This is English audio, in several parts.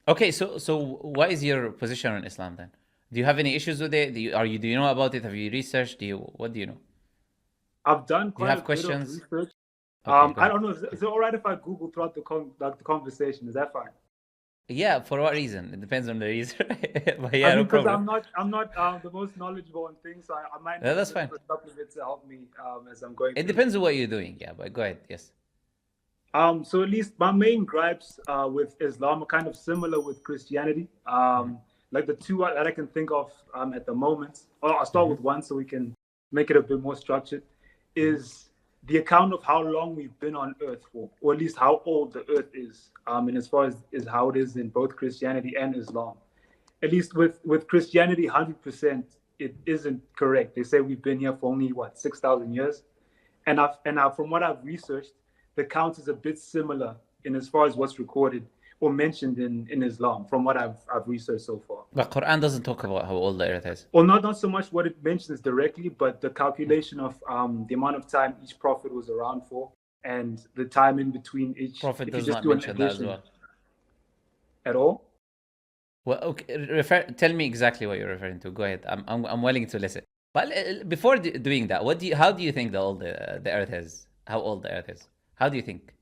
Okay, so what is your position on Islam then? Do you have any issues with it? Do you know about it? Have you researched? What do you know? I've done Do you quite a have bit of questions? research. Okay, go I ahead. don't know. Is it all right if I Google throughout the conversation? Is that fine? Yeah, for what reason? It depends on the reason. But I yeah, no mean, because problem. I'm not the most knowledgeable on things, so I might No, need to that's look fine. for supplements to help me as I'm going It through. depends on what you're doing. Yeah, but go ahead. Yes. So at least my main gripes with Islam are kind of similar with Christianity. Like the two that I can think of at the moment. Well, I'll start Mm-hmm. with one so we can make it a bit more structured. Is the account of how long we've been on Earth for, or at least how old the Earth is, and as far as is how it is in both Christianity and Islam. At least with Christianity, 100% it isn't correct. They say we've been here for only what 6,000 years, and from what I've researched, the count is a bit similar in as far as what's recorded or mentioned in Islam, from what I've researched so far. But Quran doesn't talk about how old the earth is. Well, not so much what it mentions directly, but the calculation of the amount of time each prophet was around for, and the time in between each. Prophet If you does just not do an mention that as addition well. at all. Well, okay, tell me exactly what you're referring to. Go ahead. I'm willing to listen. But before doing that, how do you think the earth is? How old the earth is? How do you think?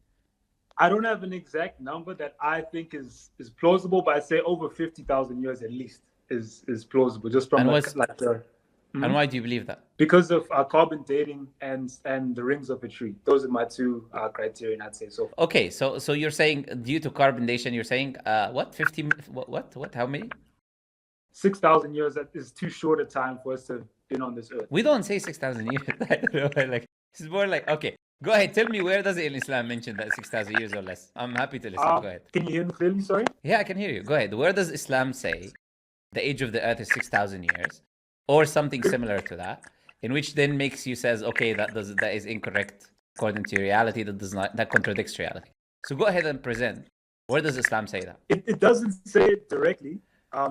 I don't have an exact number that I think is plausible, but I say over 50,000 years at least is plausible, just from And like what's like the and Mhm. why do you believe that? Because of carbon dating and the rings of a tree. Those are my two criteria, I'd say so far. Okay, so you're saying due to carbon dating, you're saying what 50 what how many? 6,000 years is too short a time for us to have been on this earth. We don't say 6,000 years. I don't know. Like it's more like okay. Go ahead. Tell me where does it in Islam mention that 6,000 years or less? I'm happy to listen. Go ahead. Can you hear me clearly? Sorry. Yeah, I can hear you. Go ahead. Where does Islam say the age of the earth is 6,000 years, or something similar to that, in which then makes you says, okay, that is incorrect according to reality. That contradicts reality. So go ahead and present. Where does Islam say that? It doesn't say it directly.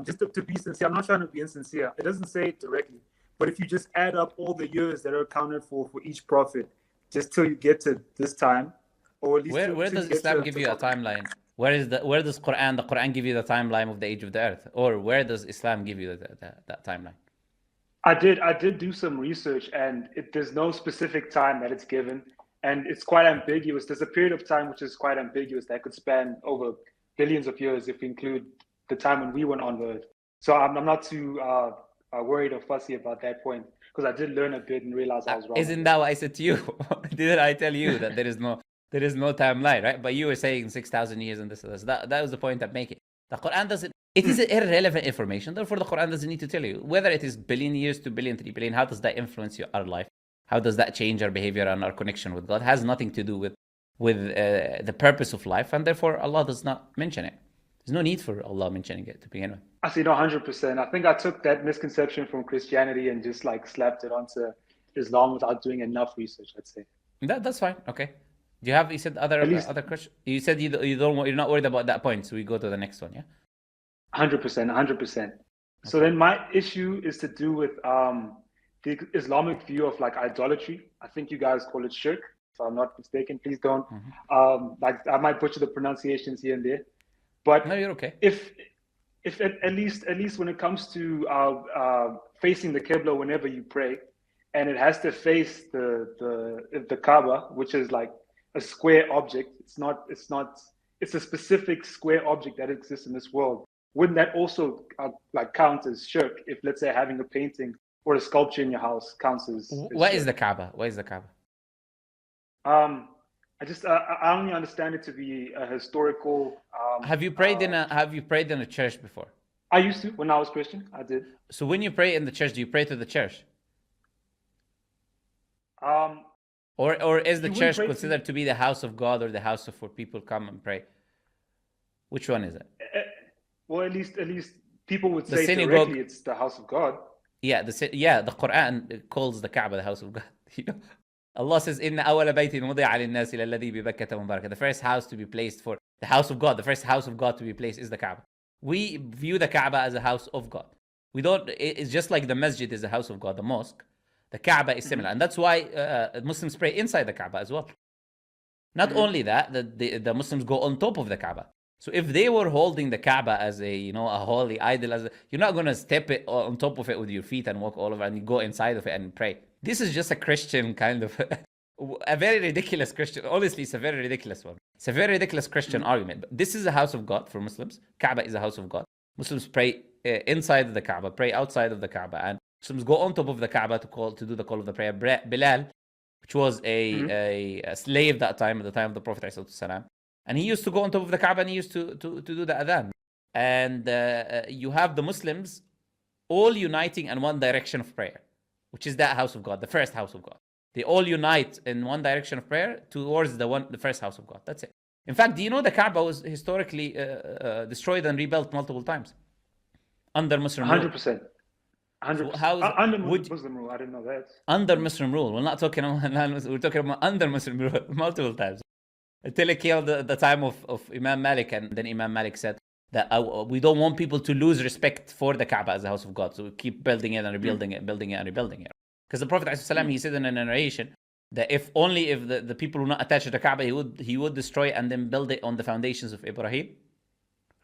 Just to be sincere, I'm not trying to be insincere. It doesn't say it directly. But if you just add up all the years that are accounted for each prophet, just till you get to this time, or at least Where till you does get Islam give to you a timeline? Where does Quran give you the timeline of the age of the earth, or where does Islam give you that timeline? I did do some research, and there's no specific time that it's given, and it's quite ambiguous. There's a period of time which is quite ambiguous that could span over billions of years if we include the time when we went on Earth. So I'm not too worried or fussy about that point because I did learn a bit and realize I was wrong on Isn't that that. what I said to you? Didn't I tell you that there is no timeline, right? But you were saying 6,000 years and this. That was the point I'm making. The Quran doesn't. It is irrelevant information. Therefore, the Quran doesn't need to tell you whether it is billion years to billion, 3 billion. How does that influence our life? How does that change our behavior and our connection with God? It has nothing to do with the purpose of life, and therefore Allah does not mention it. There's no need for Allah mentioning it to begin with. I see, no, 100%. I think I took that misconception from Christianity and just like slapped it onto Islam without doing enough research, I'd say. That's fine. Okay. Do you have? You said other At least other question. You said you don't. You're not worried about that point. So we go to the next one. Yeah. 100%, 100%. So Okay. then my issue is to do with the Islamic view of like idolatry. I think you guys call it shirk, if I'm not mistaken. Please don't Mhm. like I might butcher the pronunciations here and there. No, But you're okay. if at least when it comes to facing the Qibla whenever you pray, and it has to face the Kaaba, which is like a square object. It's a specific square object that exists in this world. Wouldn't that also like count as shirk if, let's say, having a painting or a sculpture in your house counts as What is shirk? the Kaaba? What is the Kaaba? Um, I only understand it to be a historical. Have you prayed in a church before? I used to when I was Christian. I did. So when you pray in the church, do you pray to the church, Um, or is the you wouldn't church pray to. considered to be the house of God or the house of where people come and pray? Which one is it? eh, Well, at least people would The say synagogue. directly it's the house of God. The Quran calls the Kaaba the house of God. You know, Allah says, "Inna awala baytin wudi'a lin-nas alladhi bi Bakkata mubarakah." The first house to be placed for the house of God, the first house of God to be placed is the Kaaba. We view the Kaaba as a house of God. We don't. It's just like the masjid is a house of God, the mosque. The Kaaba is Hmm. similar, and that's why Muslims pray inside the Kaaba as well. Not Hmm. only that, the Muslims go on top of the Kaaba. So if they were holding the Kaaba as a holy idol, you're not going to step it on top of it with your feet and walk all over and you go inside of it and pray. This is just a Christian kind of a very ridiculous Christian. Honestly, it's a very ridiculous one. It's a very ridiculous Christian argument. But this is a house of God for Muslims. Kaaba is a house of God. Muslims pray inside of the Kaaba, pray outside of the Kaaba, and Muslims go on top of the Kaaba to do the call of the prayer. Bilal, which was a slave at the time of the Prophet ﷺ, and he used to go on top of the Kaaba and he used to do the adhan. And you have the Muslims all uniting in one direction of prayer, which is that house of God, the first house of God. They all unite in one direction of prayer towards the first house of God. That's it. In fact, do you know the Kaaba was historically destroyed and rebuilt multiple times under Muslim rule? 100%. 100%. Under Muslim rule, I didn't know that. Under Muslim rule. We're not talking about, we're talking about under Muslim rule multiple times. Until it killed the time of Imam Malik, and then Imam Malik said that we don't want people to lose respect for the Kaaba as a house of God, so we keep building it and rebuilding it, building it and rebuilding it. Because the Prophet ﷺ, he said in a narration that if the people were not attached to the Kaaba, he would destroy and then build it on the foundations of Ibrahim.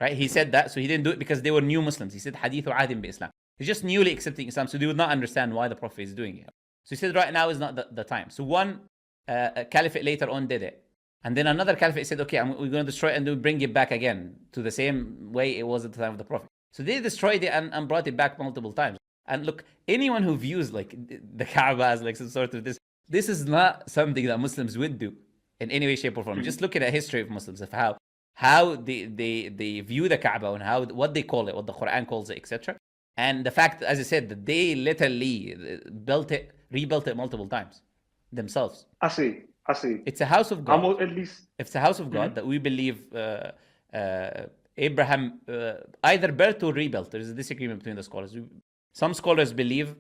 Right? He said that, so he didn't do it because they were new Muslims. He said hadithu adim bi Islam. He's just newly accepting Islam, so they would not understand why the Prophet is doing it. So he said right now is not the time. So one caliphate later on did it. And then another caliphate said, okay, we're going to destroy it and then bring it back again to the same way it was at the time of the Prophet. So they destroyed it and brought it back multiple times. And look, anyone who views like the Kaaba as like some sort of this is not something that Muslims would do in any way, shape, or form. Just look at the history of Muslims, of how they view the Kaaba and what they call it, what the Quran calls it, etc. And the fact, as I said, that they literally rebuilt it multiple times themselves. I see. It's a house of God. At least it's a house of God that we believe Abraham either built or rebuilt. There is a disagreement between the scholars. Some scholars believe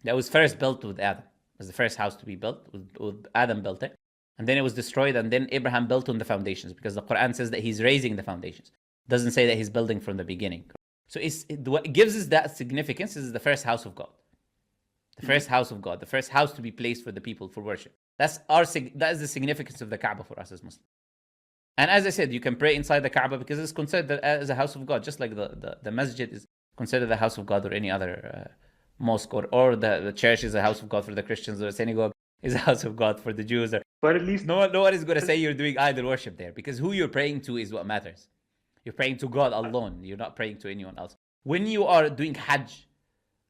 that was first built with Adam. It was the first house to be built. With Adam built it. And then it was destroyed, and then Abraham built on the foundations, because the Quran says that he's raising the foundations. It doesn't say that he's building from the beginning. So what gives us that significance is the first house of God. The first house of God. The first house to be placed for the people for worship. That is the significance of the Kaaba for us as Muslims. And as I said, you can pray inside the Kaaba because it's considered as a house of God, just like the masjid is considered the house of God, or any other mosque, or the church is a house of God for the Christians, or the synagogue is a house of God for the Jews. But at least no one is going to say you're doing idol worship there, because who you're praying to is what matters. You're praying to God alone. You're not praying to anyone else. When you are doing Hajj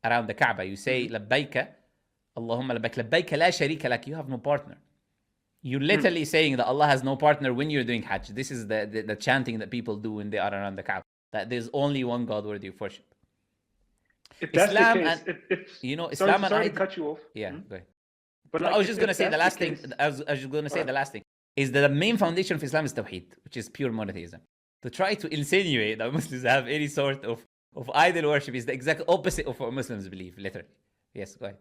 around the Kaaba, you say labbaika Allahumma labbaika la sharika lak. You have no partner. You're literally saying that Allah has no partner when you're doing Hajj. This is the chanting that people do when they are around the Kaaba, that there's only one God worthy of worship. If that's Islam the case, and Islam Islam sorry and to cut you off. Yeah, go ahead. But no, I was just going to say the last thing. I was just going to say the last thing is that the main foundation of Islam is Tawheed, which is pure monotheism. To try to insinuate that Muslims have any sort of idol worship is the exact opposite of what Muslims believe, literally. Yes, go ahead.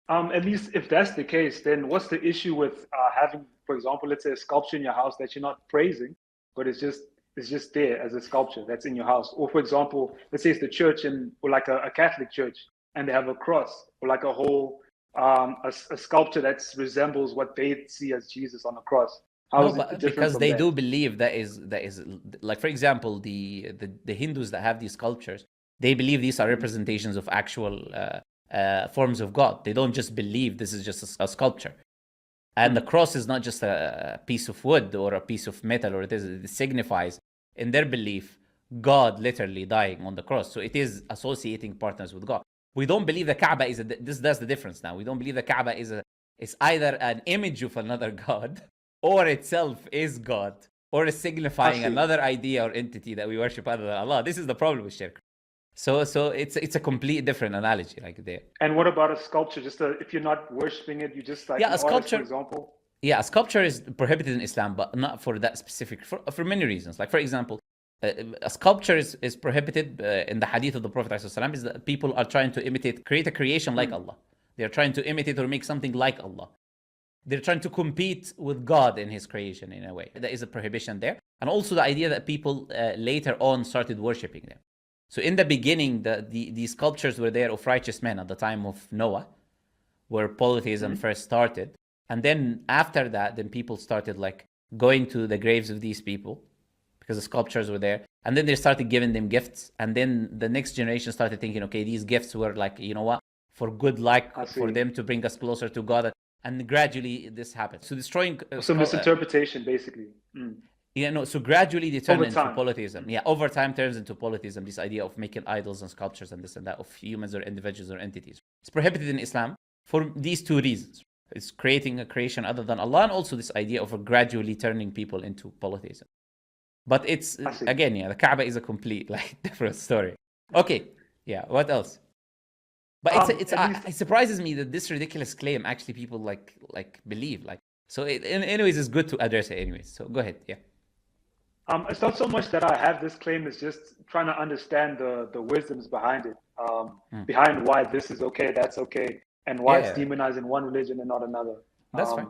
At least if that's the case, then what's the issue with having, for example, let's say a sculpture in your house that you're not praising, but it's just there as a sculpture that's in your house? Or for example, let's say it's the church or like a Catholic church, and they have a cross, or like a whole a sculpture that resembles what they see as Jesus on the cross. Because they do believe that is like, for example, the Hindus that have these sculptures, they believe these are representations of actual forms of God. They don't just believe this is just a sculpture. And the cross is not just a piece of wood or a piece of metal, or it signifies, in their belief, God literally dying on the cross. So it is associating partners with God. We don't believe the Kaaba is that's the difference now. We don't believe the Kaaba is either an image of another God, or itself is God, or is signifying another idea or entity that we worship other than Allah. This is the problem with shirk. So it's a complete different analogy, like there. And what about a sculpture? Just if you're not worshiping it, you just like a sculpture, for example. Yeah, a sculpture is prohibited in Islam, but not for that specific. For many reasons. Like, for example, a sculpture is prohibited in the hadith of the Prophet ﷺ, is that people are trying to create a creation like Allah. They're trying to imitate or make something like Allah. They're trying to compete with God in His creation in a way. There is a prohibition there. And also the idea that people later on started worshipping them. So in the beginning, the sculptures were there of righteous men at the time of Noah, where polytheism first started. And then after that, then people started like going to the graves of these people because the sculptures were there. And then they started giving them gifts. And then the next generation started thinking, okay, these gifts were like, you know what, for good luck, for them to bring us closer to God. And gradually this happened. So destroying... so misinterpretation, basically. Yeah, no, so gradually they turn Over into time. polytheism. Yeah, over time turns into polytheism, this idea of making idols and sculptures and this and that of humans or individuals or entities. It's prohibited in Islam for these two reasons. It's creating a creation other than Allah, and also this idea of gradually turning people into polytheism. But it's, again, yeah, the Kaaba is a complete, like, different story. Okay, yeah, what else? But it surprises me that this ridiculous claim actually people like believe. Like, so anyways, it's good to address it anyways. So go ahead, yeah. It's not so much that I have this claim, it's just trying to understand the wisdoms behind it, behind why this is okay, that's okay, and why it's demonizing one religion and not another. That's fine.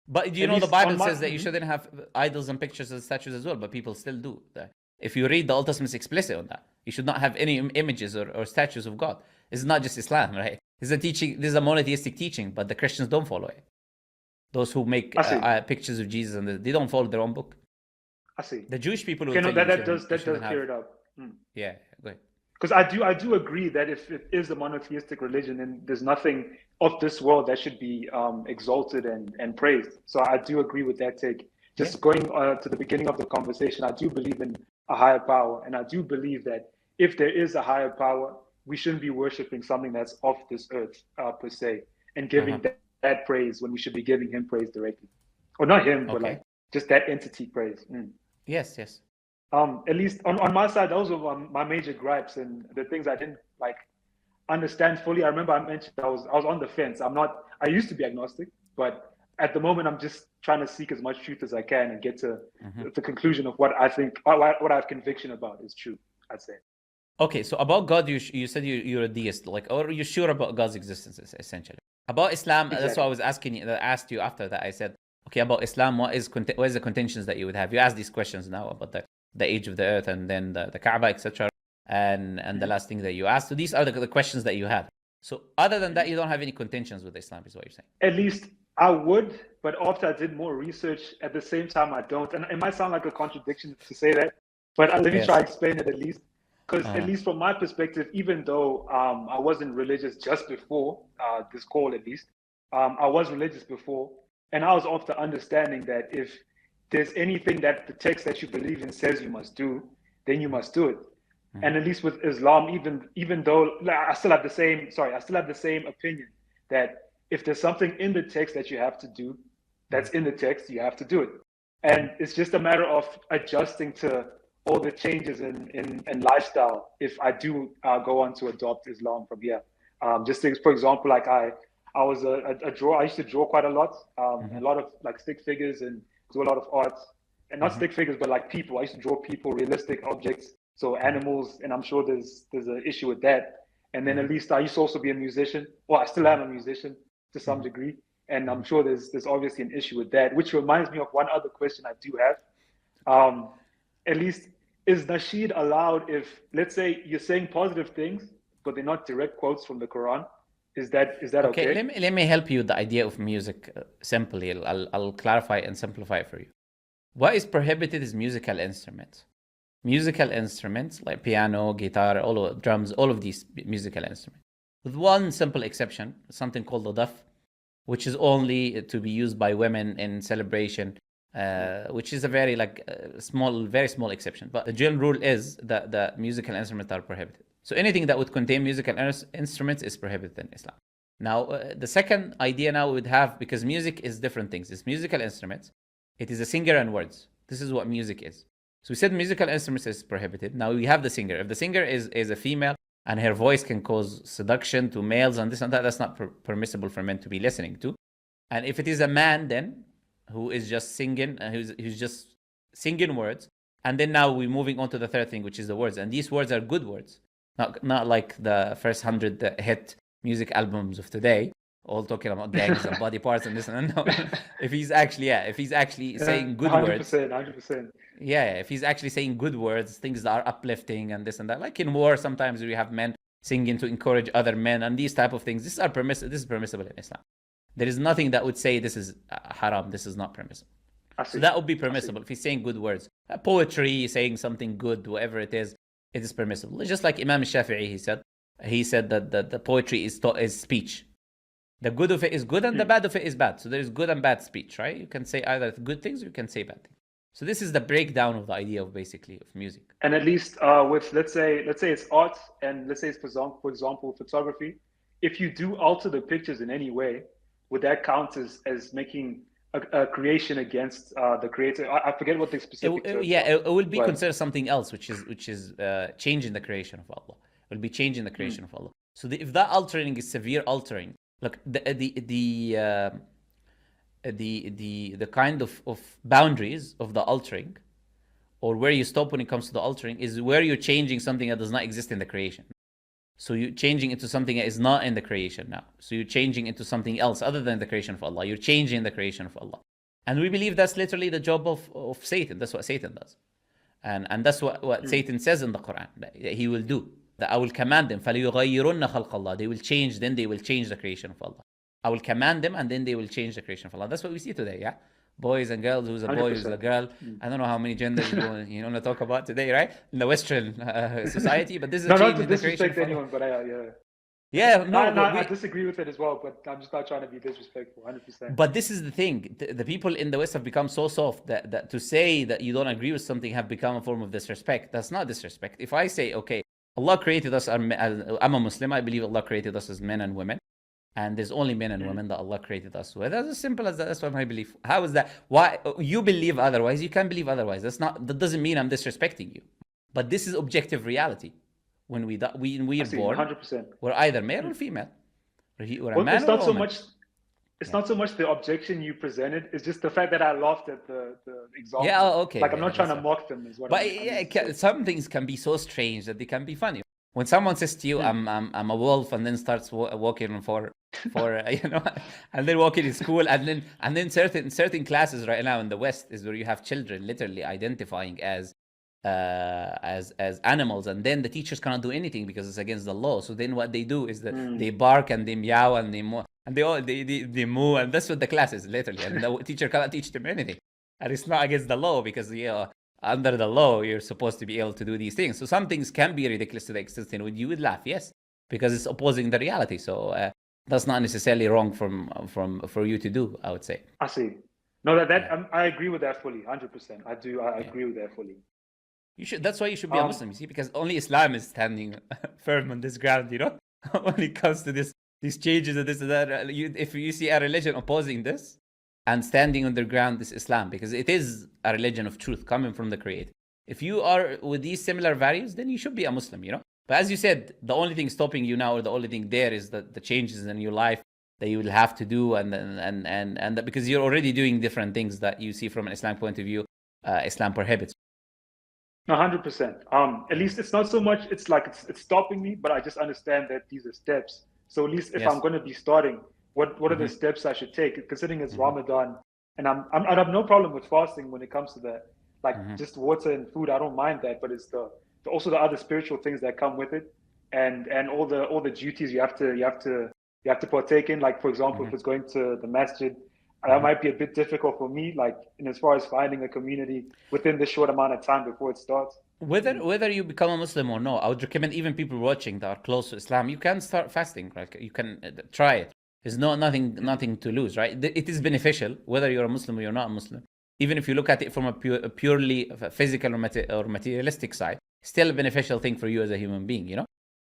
But you know, the Bible says that you shouldn't have idols and pictures and statues as well, but people still do that. If you read the Old Testament, it's explicit on that. You should not have any images or statues of God. It's not just Islam, right? This is a teaching. This is a monotheistic teaching, but the Christians don't follow it. Those who make pictures of Jesus and they don't follow their own book. I see. The Jewish people will that does clear it up. Yeah, go ahead. Because I do agree that if it is a monotheistic religion, then there's nothing of this world that should be exalted and praised. So I do agree with that take. Just going to the beginning of the conversation, I do believe in a higher power, and I do believe that if there is a higher power, we shouldn't be worshiping something that's off this earth per se, and giving that praise when we should be giving him praise directly, or not him, but like just that entity praise. Yes. At least on my side, those were my major gripes and the things I didn't like understand fully. I remember I mentioned I was on the fence. I used to be agnostic, but at the moment I'm just trying to seek as much truth as I can and get to the conclusion of what I think, what I have conviction about is true, I'd say. Okay, so about God, you said you're a deist, like, or you're sure about God's existence, essentially. About Islam, that's what I was asking you. I asked you after that. I said, okay, about Islam, what is the contentions that you would have? You asked these questions now about the age of the earth and then the Kaaba, etc. And the last thing that you asked. So these are the questions that you had. So other than that, you don't have any contentions with Islam, is what you're saying? At least I would, but after I did more research, at the same time I don't. And it might sound like a contradiction to say that, but let me try to explain it at least. Because at least from my perspective, even though I wasn't religious just before this call, at least, I was religious before. And I was of the understanding that if there's anything that the text that you believe in says you must do, then you must do it. And at least with Islam, even though I still have the same opinion that if there's something in the text that you have to do, that's in the text, you have to do it. And it's just a matter of adjusting to all the changes in lifestyle if I do go on to adopt Islam from here. For example, like I was a drawer. I used to draw quite a lot, a lot of like stick figures and do a lot of art, and not stick figures, but like people. I used to draw people, realistic objects, so animals, and I'm sure there's an issue with that. And then at least I used to also be a musician. Well, I still am a musician to some degree, and I'm sure there's obviously an issue with that. Which reminds me of one other question I do have. At least, is nasheed allowed if, let's say, you're saying positive things, but they're not direct quotes from the Quran? Is that okay? Let me help you with the idea of music simply. I'll clarify and simplify it for you. What is prohibited is musical instruments. Musical instruments like piano, guitar, drums, all of these musical instruments. With one simple exception, something called the daf, which is only to be used by women in celebration, which is a very very small exception. But the general rule is that the musical instruments are prohibited. So anything that would contain musical instruments is prohibited in Islam. Now, the second idea now we would have, because music is different things. It's musical instruments. It is a singer and words. This is what music is. So we said musical instruments is prohibited. Now we have the singer. If the singer is a female and her voice can cause seduction to males and this and that, that's not permissible for men to be listening to. And if it is a man then, who is just singing, who's just singing words, and then now we're moving on to the third thing, which is the words. And these words are good words. Not like the first 100 hit music albums of today, all talking about gangs and body parts and this and that. No. If he's actually saying good 100%, words. 100%. Yeah, if he's actually saying good words, things that are uplifting and this and that. Like in war, sometimes we have men singing to encourage other men and these type of things. This is permissible in Islam. There is nothing that would say this is haram, this is not permissible. So that would be permissible if he's saying good words. Poetry, saying something good, whatever it is permissible. It's just like Imam Shafi'i, he said that the poetry is speech. The good of it is good and the bad of it is bad. So there is good and bad speech, right? You can say either good things or you can say bad things. So this is the breakdown of the idea of basically of music. And at least with let's say it's art, and let's say it's for example photography. If you do alter the pictures in any way, would that count as making a creation against the creator? I forget what the specific term. It will be considered something else, which is changing the creation of Allah. It will be changing the creation of Allah. So if that altering is severe altering, look, the kind of boundaries of the altering, or where you stop when it comes to the altering, is where you're changing something that does not exist in the creation. So you're changing into something that is not in the creation now. So you're changing into something else other than the creation of Allah. You're changing the creation of Allah. And we believe that's literally the job of Satan. That's what Satan does. And that's what Satan says in the Quran, that he will do. That I will command them, فَلَيُغَيِّرُنَّ خَلْقَ اللَّهِ. They will change, then they will change the creation of Allah. I will command them, and then they will change the creation of Allah. That's what we see today, yeah? Boys and girls, who's a boy, 100%. Who's a girl. I don't know how many genders you want to talk about today, right? In the Western society, but this is a change in the creation of Allah. Anyone, but I disagree with it as well, but I'm just not trying to be disrespectful, 100%. But this is the thing. The people in the West have become so soft that to say that you don't agree with something have become a form of disrespect. That's not disrespect. If I say, okay, Allah created us, I'm a Muslim, I believe Allah created us as men and women. And there's only men and women that Allah created us with. That's as simple as that. That's what my belief. How is that? Why you believe otherwise? You can believe otherwise. That doesn't mean I'm disrespecting you. But this is objective reality. When we are born, 100%. We're either male or female. We're a man it's or not a so woman. much. It's not so much the objection you presented. It's just the fact that I laughed at the example. Yeah, okay. Like I'm not trying to mock them, is what. But some things can be so strange that they can be funny. When someone says to you, "I'm a wolf," and then starts walking for and then walking in school, and then certain classes right now in the West is where you have children literally identifying as animals, and then the teachers cannot do anything because it's against the law. So then what they do is that they bark and they meow and they moo, and they moo, and that's what the class is literally, and the teacher cannot teach them anything, and it's not against the law because under the law, you're supposed to be able to do these things. So some things can be ridiculous to the extent when you would laugh, yes, because it's opposing the reality. So that's not necessarily wrong for you to do, I would say. I see. No, I agree with that fully, 100%. I agree with that fully. You should. That's why you should be a Muslim, you see, because only Islam is standing firm on this ground, when it comes to these changes and this and that. If you see a religion opposing this, and standing on the ground is Islam, because it is a religion of truth coming from the Creator. If you are with these similar values, then you should be a Muslim, But as you said, the only thing stopping you now, or the only thing there, is the changes in your life that you will have to do, and that because you're already doing different things that you see from an Islamic point of view, Islam prohibits. 100%. At least it's not so much. It's like it's stopping me, but I just understand that these are steps. So at least if I'm going to be starting, what are the steps I should take? Considering it's Ramadan, and I have no problem with fasting when it comes to that. Like just water and food, I don't mind that. But it's also the other spiritual things that come with it, and all the duties you have to partake in. Like for example, if it's going to the masjid, that might be a bit difficult for me. Like in as far as finding a community within this short amount of time before it starts. Whether you become a Muslim or no, I would recommend even people watching that are close to Islam, you can start fasting. Like you can try it. There's nothing to lose, right? It is beneficial whether you're a Muslim or you're not a Muslim. Even if you look at it from a purely physical or materialistic side, still a beneficial thing for you as a human being,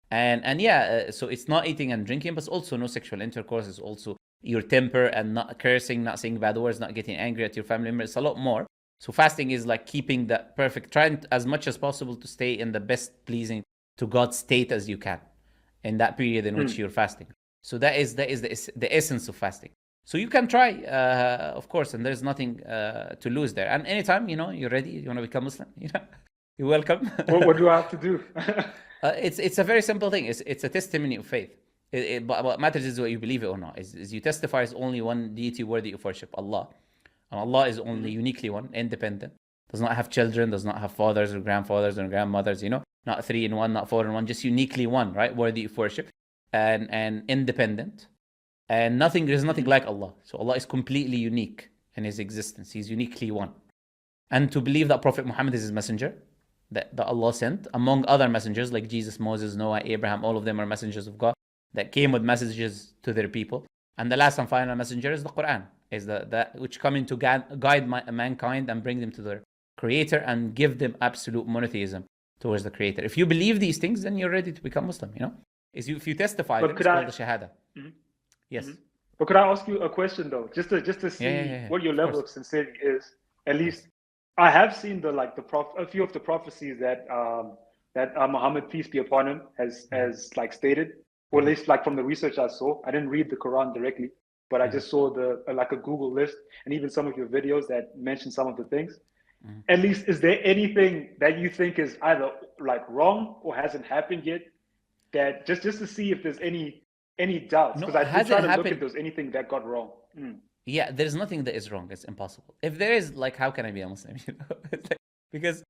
so it's not eating and drinking, but it's also no sexual intercourse. It's also your temper and not cursing, not saying bad words, not getting angry at your family members. It's a lot more. So fasting is like keeping the trying as much as possible to stay in the best pleasing to God's state as you can in that period in which you're fasting. So that is the essence of fasting. So you can try, of course, and there's nothing to lose there. And anytime, you're ready, you want to become Muslim, you're welcome. What do I have to do? It's a very simple thing. It's a testimony of faith. But what matters is what you believe it or not. Is you testify there's only one deity worthy of worship, Allah. And Allah is only uniquely one, independent. Does not have children, does not have fathers or grandfathers or grandmothers, not 3 in 1, not 4 in 1, just uniquely one, right? Worthy of worship and independent. And there's nothing like Allah. So Allah is completely unique. in his existence. He's uniquely one. And to believe that Prophet Muhammad is his messenger, that Allah sent, among other messengers like Jesus, Moses, Noah, Abraham, all of them are messengers of God that came with messages to their people. And the last and final messenger is the Quran, is that which come in to guide mankind and bring them to their Creator and give them absolute monotheism towards the Creator. If you believe these things, then you're ready to become Muslim, If you testify, it's called the Shahada. Mm-hmm. Yes. Mm-hmm. But could I ask you a question though, just to see what your level of sincerity is? At least I have seen a few of the prophecies that Muhammad, peace be upon him, has like stated, or at least like from the research I saw. I didn't read the Quran directly, but I just saw a Google list and even some of your videos that mention some of the things. At least, is there anything that you think is either like wrong or hasn't happened yet? That just to see if there's any doubts, because I did try to look if there's anything that got wrong. Yeah, there's nothing that is wrong. It's impossible. If there is, how can I be a Muslim? Because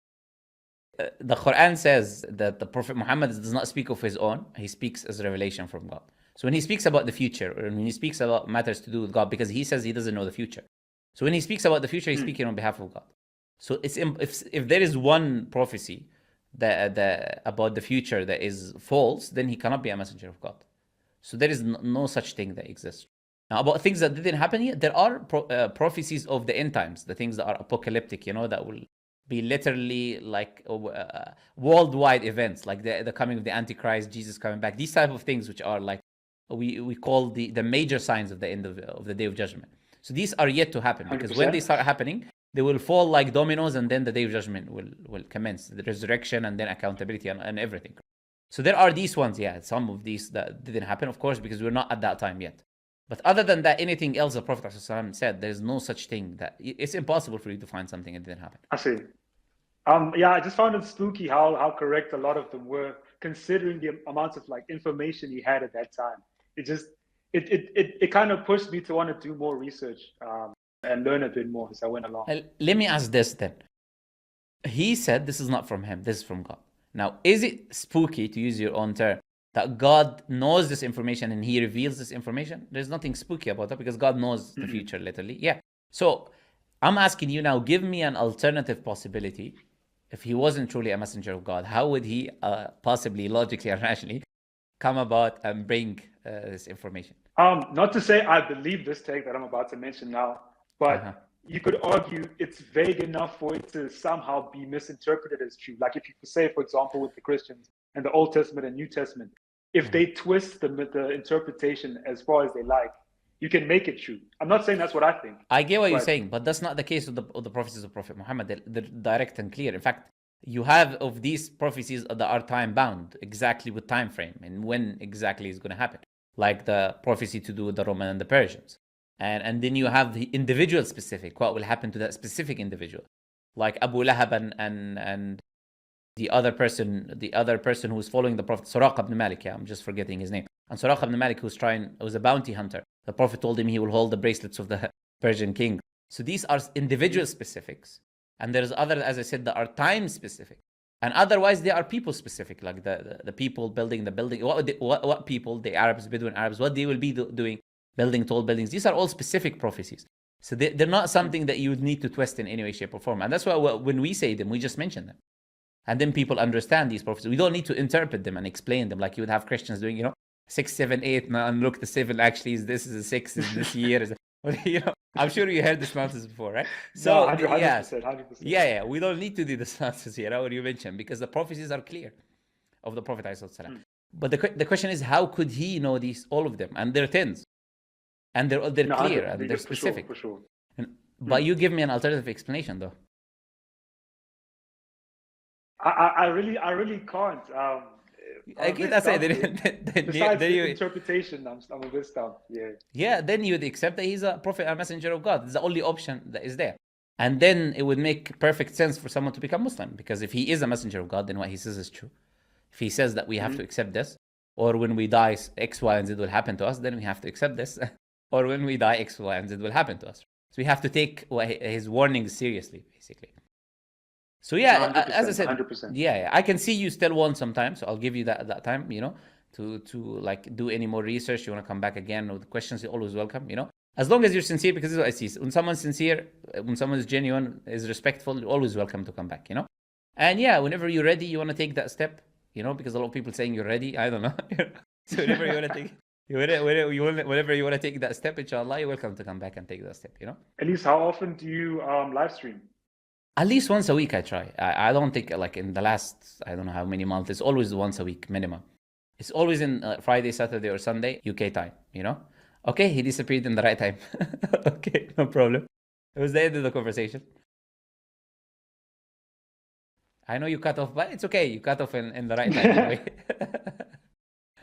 the Quran says that the Prophet Muhammad does not speak of his own. He speaks as a revelation from God. So when he speaks about the future, or when he speaks about matters to do with God, because he says he doesn't know the future. So when he speaks about the future, he's speaking on behalf of God. So it's if there is one prophecy that about the future that is false, then he cannot be a messenger of God. So there is no such thing that exists. Now, about things that didn't happen yet, there are prophecies of the end times, the things that are apocalyptic, that will be literally like worldwide events, like the coming of the Antichrist, Jesus coming back, these type of things, which are like we call the major signs of the end of the Day of Judgment. So these are yet to happen, because 100%. When they start happening, they will fall like dominoes, and then the Day of Judgment will commence, the resurrection and then accountability and everything. So there are these ones, some of these that didn't happen, of course, because we're not at that time yet. But other than that, anything else the Prophet ﷺ said, there's no such thing. That it's impossible for you to find something that didn't happen. I see. I just found it spooky how correct a lot of them were, considering the amounts of information he had at that time. It kind of pushed me to want to do more research and learn a bit more as I went along. Let me ask this then. He said this is not from him, this is from God. Now, is it spooky, to use your own term, that God knows this information and he reveals this information? There's nothing spooky about that, because God knows the future, literally. Yeah. So I'm asking you now, give me an alternative possibility. If he wasn't truly a messenger of God, how would he possibly, logically or rationally, come about and bring this information? Not to say I believe this take that I'm about to mention now, but you could argue it's vague enough for it to somehow be misinterpreted as true. Like if you could say, for example, with the Christians and the Old Testament and New Testament, if they twist the interpretation as far as they like, you can make it true. I'm not saying that's what I think. I get what you're saying, but that's not the case of the prophecies of Prophet Muhammad. They're direct and clear. In fact, you have of these prophecies that are time bound, exactly with time frame and when exactly is going to happen, like the prophecy to do with the Roman and the Persians. And then you have the individual specific, what will happen to that specific individual, like Abu Lahab and the other person who's following the Prophet, Suraq ibn Malik. I'm just forgetting his name. And Suraq ibn Malik, was a bounty hunter. The Prophet told him he will hold the bracelets of the Persian king. So these are individual specifics. And there's other, as I said, that are time specific. And otherwise, they are people specific, like the people building the building. What people, the Arabs, Bedouin Arabs, what they will be doing, building tall buildings. These are all specific prophecies. So they're not something that you would need to twist in any way, shape, or form. And that's why when we say them, we just mention them. And then people understand these prophecies. We don't need to interpret them and explain them like you would have Christians doing, 6, 7, 8, and look, the 7 actually is this, is a 6, is this year. I'm sure you heard this nonsense before, right? So, no, 100%. Yeah, we don't need to do this nonsense here, what you mentioned, because the prophecies are clear of the Prophet ﷺ. But the question is, how could he know all of them? And they're tens. And they're clear, and they're specific. For sure. But you give me an alternative explanation, though. I really can't. Okay, that's it. Besides the interpretation, I'm a bit stumped. Yeah, then you would accept that he's a prophet, a messenger of God. It's the only option that is there. And then it would make perfect sense for someone to become Muslim, because if he is a messenger of God, then what he says is true. If he says that we have to accept this, or when we die, X, Y, and Z will happen to us, then we have to accept this. Or when we die, X, Y, and Z will happen to us. So we have to take his warnings seriously, basically. So as I said, 100%. I can see you still want some time, so I'll give you that time, to like do any more research. You want to come back again with questions, you're always welcome, As long as you're sincere, because this is what I see. When someone's sincere, when someone is genuine, is respectful, you're always welcome to come back, you know? And yeah, whenever you're ready, you want to take that step, you know, because a lot of people saying you're ready. I don't know. So whenever you want to take, whenever you want to take that step, inshallah, you're welcome to come back and take that step, you know? At least how often do you live stream? At least once a week I try. I don't think like in the last, I don't know how many months, it's always once a week minimum. It's always in Friday, Saturday, or Sunday, UK time, you know? Okay, he disappeared in the right time. Okay, no problem. It was the end of the conversation. I know you cut off, but it's okay. You cut off in the right time anyway.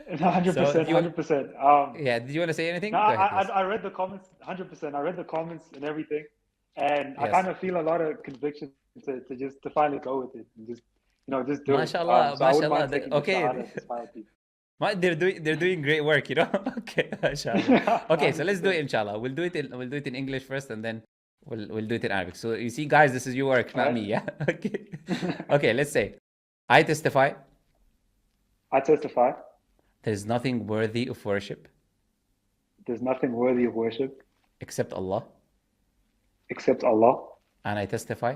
100%, So, do you- 100%. Yeah, did you want to say anything? No, Go ahead, please. I read the comments, 100%. I read the comments and everything, and I Yes. kind of feel a lot of conviction to finally go with it and just just do Mashallah, it. So I wouldn't mashallah. mind taking the Okay. Shahada to inspire people. They're doing great work, you know. Okay, mashallah. Okay, so let's do it, inshallah. We'll do it in English first, and then we'll do it in Arabic. So you see, guys, this is your work, not me. Yeah. Okay. Okay. Let's say, I testify I testify there is nothing worthy of worship there's nothing worthy of worship except Allah, except Allah, and I testify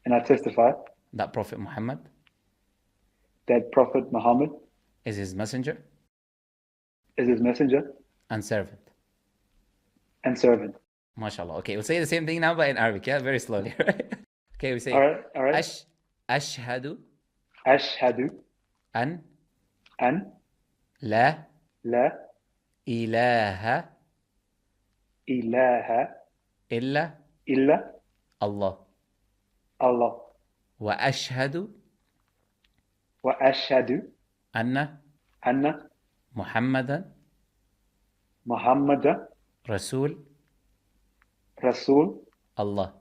and I testify that Prophet Muhammad that Prophet Muhammad is his messenger is his messenger and servant. and servant. MashaAllah. Okay, we'll say the same thing now, but in Arabic, yeah, very slowly, right? Okay, we say, All right. Ashhadu Ashhadu an an la la ilaha ilaha illa illa Allah, Allah, wa ashhadu wa ashhadu anna anna Muhammadan Muhammadan Rasul Rasul Allah.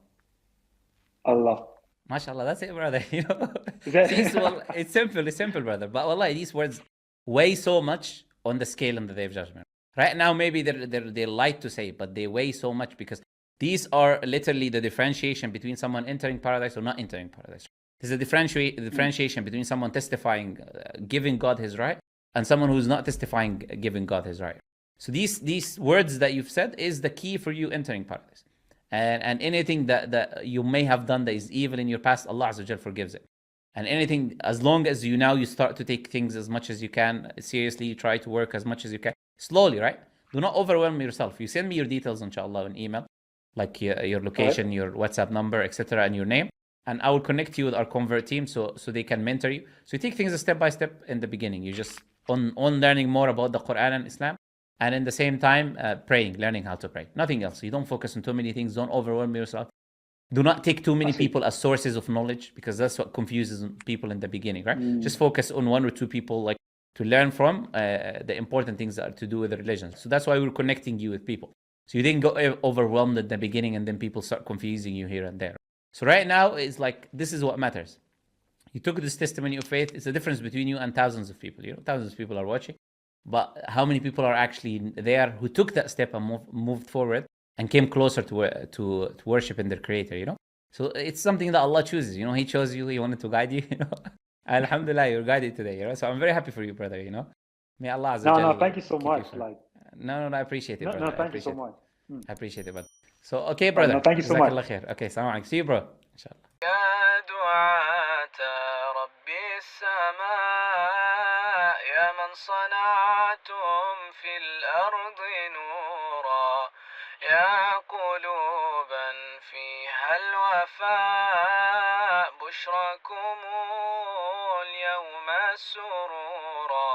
Allah. MashaAllah, that's it, brother. You know, Is that- it's simple, brother. But wallahi, these words weigh so much on the scale in the Day of Judgment. Right now, maybe they're light to say, but they weigh so much because these are literally the differentiation between someone entering paradise or not entering paradise. There's a differentiation between someone testifying, giving God his right, and someone who's not testifying, giving God his right. So these words that you've said is the key for you entering paradise. And anything that you may have done that is evil in your past, Allah Azza wa Jal forgives it. And anything, as long as you start to take things as much as you can, seriously, try to work as much as you can, slowly, right? Do not overwhelm yourself. You send me your details, inshallah, on email, like your location, your WhatsApp number, etc., and your name. And I will connect you with our convert team so they can mentor you. So you take things step by step in the beginning. You just on learning more about the Quran and Islam. And in the same time, praying, learning how to pray. Nothing else. You don't focus on too many things. Don't overwhelm yourself. Do not take too many people as sources of knowledge, because that's what confuses people in the beginning, right? Just focus on one or two people, like to learn from the important things that are to do with the religion. So that's why we're connecting you with people. So you didn't go overwhelmed at the beginning, and then people start confusing you here and there. So right now, it's like, this is what matters. You took this testimony of faith. It's the difference between you and thousands of people. You know, thousands of people are watching. But how many people are actually there who took that step and moved forward and came closer to worship in their Creator, you know? So it's something that Allah chooses, you know? He chose you, He wanted to guide you, you know? Alhamdulillah, you're guided today, you know? So I'm very happy for you, brother, you know? May Allah Azza wa Jal thank you so keep much. you Like, No, I appreciate it, brother. thank you so much. I appreciate it, brother. So, okay, brother. thank you so much. Jazakallah khair. Okay, salam alaikum. See you, bro. Inshallah. يا دعاة رب السماء يا من صنعتم في الأرض نورا يا قلوبا فيها الوفاء بشركم اليوم السرورا